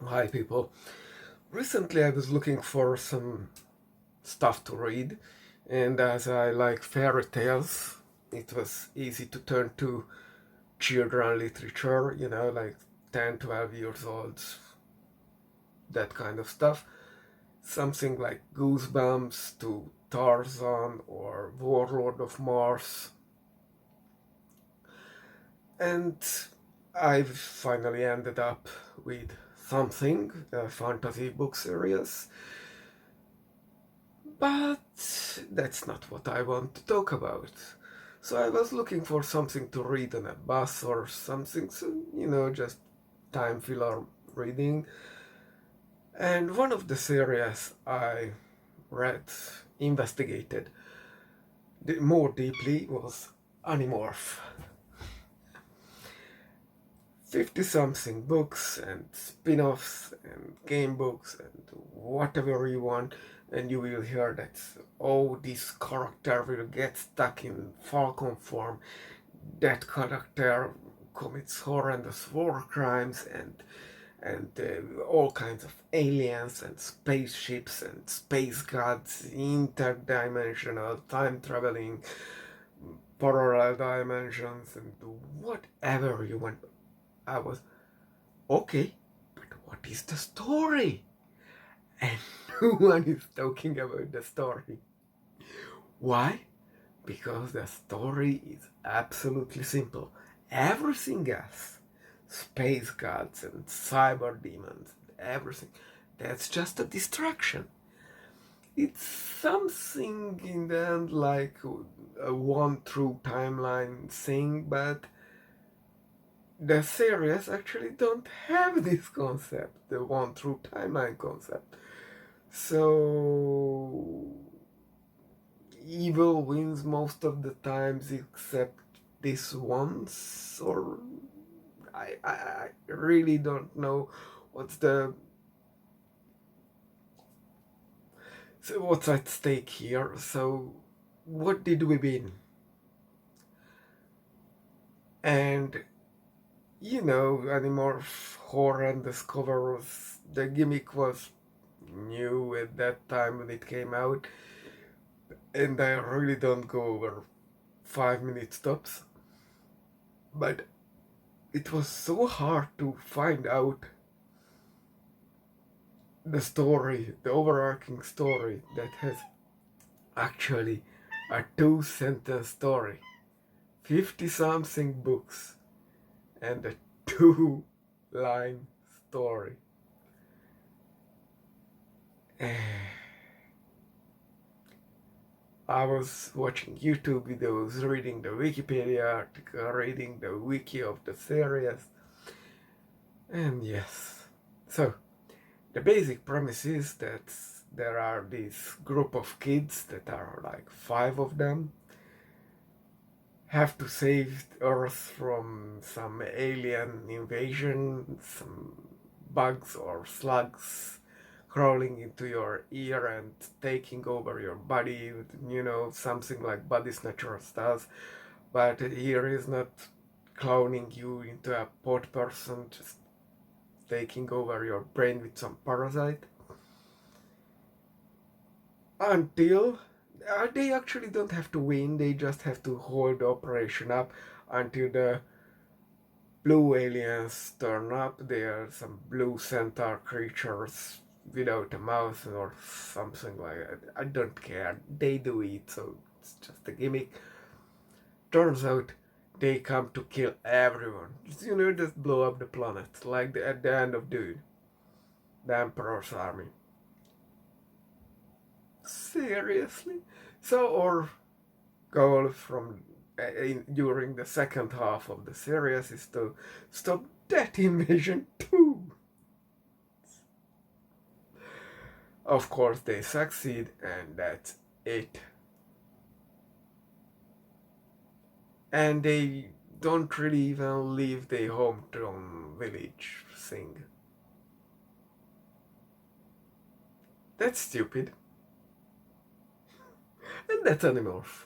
Hi people. Recently I was looking for some stuff to read, and as I like fairy tales, it was easy to turn to children literature, like 10, 12 years old, that kind of stuff. Something like Goosebumps to Tarzan or Warlord of Mars. And I've finally ended up with something, a fantasy book series. But that's not what I want to talk about. So I was looking for something to read on a bus or something, so, just time filler reading. And one of the series I read, investigated more deeply was Animorph. 50 something books and spin offs and game books and whatever you want, and you will hear that, oh, this character will get stuck in Falcon form, that character commits horrendous war crimes and all kinds of aliens and spaceships and space gods, interdimensional time traveling, parallel dimensions, and whatever you want. I was okay, but what is the story? And no one is talking about the story. Why? Because the story is absolutely simple. Everything else, space gods and cyber demons, everything, that's just a distraction. It's something in the end like a one true timeline thing, but the series actually don't have this concept, the one true timeline concept. So evil wins most of the times except this once, or I really don't know what's the what's at stake here. So what did we win? And Animorphs horror and Discover was, the gimmick was new at that time when it came out, and I really don't go over 5 minute stops. But it was so hard to find out the story, the overarching story that has actually a 2 sentence story, 50 something books, and a 2 line story. I was watching YouTube videos, reading the Wikipedia article, reading the wiki of the series, and yes. So, the basic premise is that there are this group of kids that are like 5 of them, have to save Earth from some alien invasion, some bugs or slugs crawling into your ear and taking over your body, something like Body Snatchers does. But here is not cloning you into a pod person, just taking over your brain with some parasite. Until they actually don't have to win, they just have to hold the operation up until the blue aliens turn up. They are some blue centaur creatures without a mouth or something like that. I don't care. They do it, so it's just a gimmick. Turns out they come to kill everyone. Just blow up the planet, like at the end of Dune, the Emperor's army. Seriously? So our goal during the second half of the series is to stop that invasion too. Of course, they succeed, and that's it. And they don't really even leave their hometown village thing. That's stupid. And that's Animorph.